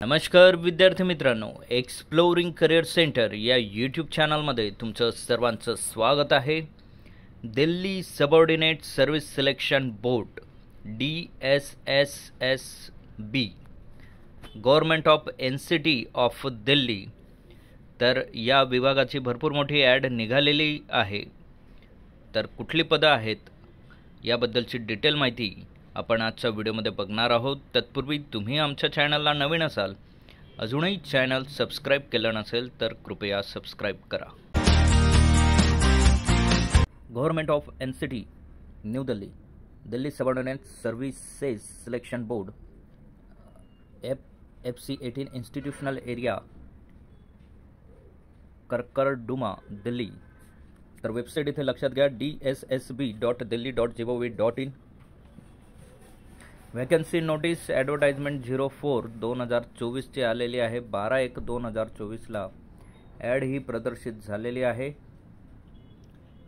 नमस्कार विद्यार्थी मित्रांनो, एक्सप्लोरिंग करिअर सेंटर या यूट्यूब चॅनलमध्ये तुमचं सर्वांचं स्वागत आहे. Delhi subordinate service selection board DSSSB government of NCT of Delhi, तर या विभागाची भरपूर मोठी ॲड निघालेली आहे. तर कुठली पदं आहेत याबद्दलची डिटेल माहिती आपण आजच्या व्हिडिओमध्ये बघणार आहोत. तत्पूर्वी तुम्ही आमच्या चॅनलला नवीन असाल, अजूनही चॅनल सबस्क्राईब केलं नसेल तर कृपया सबस्क्राईब करा. Government of NCT New Delhi, Delhi subordinate services selection board FC18 institutional area, Karkardooma, Delhi. तर वेबसाईट इथे लक्षात घ्या, dssb.delhi.gov.in. वॅकन्सी नोटीस ॲडव्हर्टाइजमेंट 04/2024 ची आलेली आहे. 12/1/2024 ॲड ही प्रदर्शित झालेली आहे.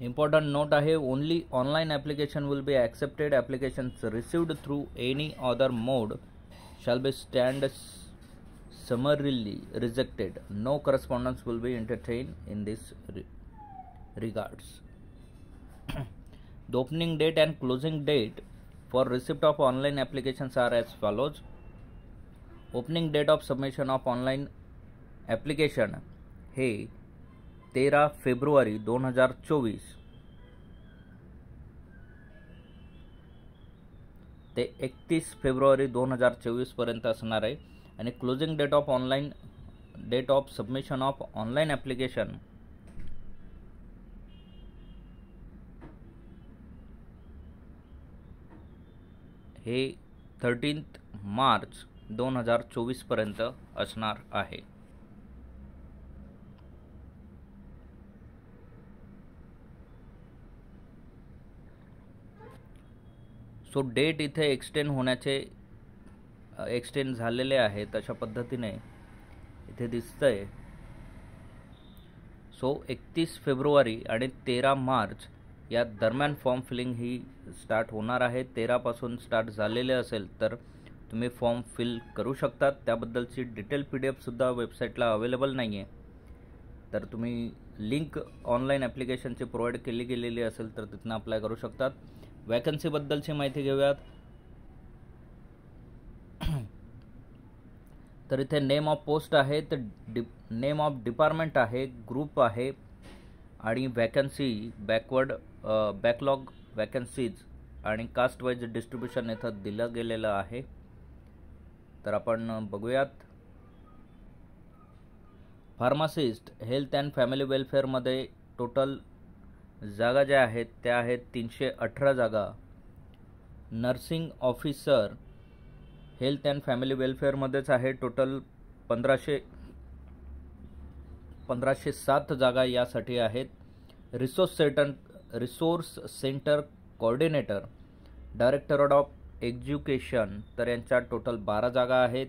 इम्पॉर्टंट नोट आहे, only online application will be accepted. Applications received through any other mode shall be stand summarily rejected. No correspondence will be entertain in this regards. The opening date and closing date for receipt of online applications are as follows. Opening date of submission of online application हे 13 February 2024 ते 31 February 2024 पर्यंत असणार आहे. आणि closing date of submission of online application हे 13 मार्च 2024 पर्यंत असणार आहे. सो डेट इथे एक्सटेंड झालेले आहेत अशा पद्धतीने इथे दिसतंय. सो 31 फेब्रुवारी आणि 13 मार्च या दरम्यान फॉर्म फिलिंग ही स्टार्ट होणार आहे. 13 पासून स्टार्ट झालेले असेल तर तुम्ही फॉर्म फिल करू शकतात. त्याबद्दलची डिटेल PDF सुद्धा वेबसाईटला अवेलेबल नाही आहे. तर तुम्ही लिंक ऑनलाईन ॲप्लिकेशनची प्रोव्हाइड केली गेलेली असेल तर तिथनं अप्लाय करू शकतात. वॅकन्सीबद्दलची माहिती घेऊयात. तर इथे नेम ऑफ पोस्ट आहे, तर नेम ऑफ डिपार्टमेंट आहे, ग्रुप आहे आणि वॅकन्सी बॅकलॉग वॅकन्सीज आणि कास्ट वाईज डिस्ट्रीब्युशन इथं दिलं गेलेलं आहे. तर आपण बघूयात. फार्मासिस्ट हेल्थ अँड फॅमिली वेलफेअरमध्ये टोटल जागा ज्या आहेत त्या आहेत 318 जागा. Nursing officer health and family वेलफेअरमध्येच आहे. टोटल 1507 जागा यासाठी आहेत. Resource centre coordinator, directorate of education, तर यांच्या टोटल 12 जागा आहेत.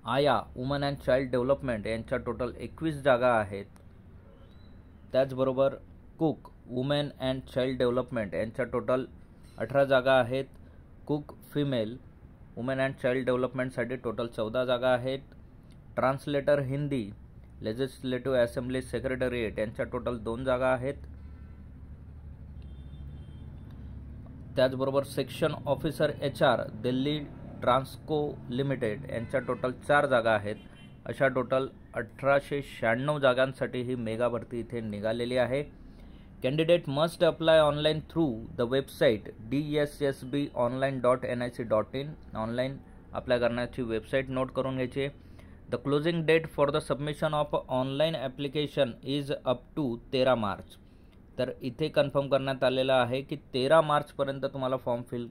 Ayah woman and child development यांच्या टोटल 21 जागा आहेत. त्याचबरोबर cook women and child development यांच्या टोटल 18 जागा आहेत. Cook female women and child डेव्हलपमेंटसाठी टोटल 14 जागा आहेत. Translator Hindi legislative assembly secretariat यांच्या टोटल 2 जागा आहेत. त्याचबरोबर section officer HR Delhi Transco limited यांच्या टोटल 4 जागा आहेत. अशा टोटल 1896 जागांसाठी ही मेगा भरती इथे निघालेली आहे. Candidate must apply online through the website dssbonline.nic.in. Online apply करण्याची वेबसाईट नोट करून घ्यायची. The closing date for the submission of online application is up to 13 March. तर इथे कन्फर्म करण्यात आलेलं आहे की 13 मार्चपर्यंत तुम्हाला फॉर्म फिल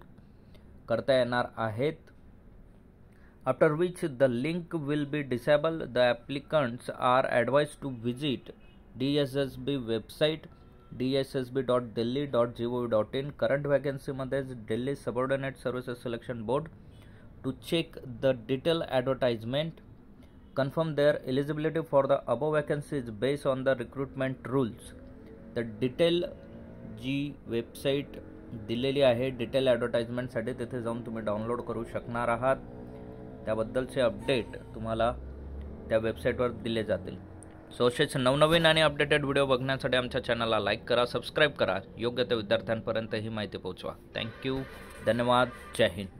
करता येणार आहेत. After which the link will be disable. The applicants are advise to visit DSSB website dssb.delhi.gov.in. Current वॅकन्सीमध्येच Delhi subordinate services selection board to check the detail advertisement, confirm their eligibility for the above vacancies based on the recruitment rules. तर detail जी website दिलेली आहे detail ॲडव्हर्टाइजमेंटसाठी तिथे जाऊन तुम्ही download करू शकणार आहात. त्याबद्दलचे अपडेट तुम्हाला त्या वेबसाईटवर दिले जातील. सो असेच नवनवीन आणि अपडेटेड व्हिडिओ बघण्यासाठी आमच्या चॅनलला लाईक करा, सबस्क्राईब करा, योग्य त्या विद्यार्थ्यांपर्यंत ही माहिती पोहोचवा. थँक्यू, धन्यवाद, जय हिंद.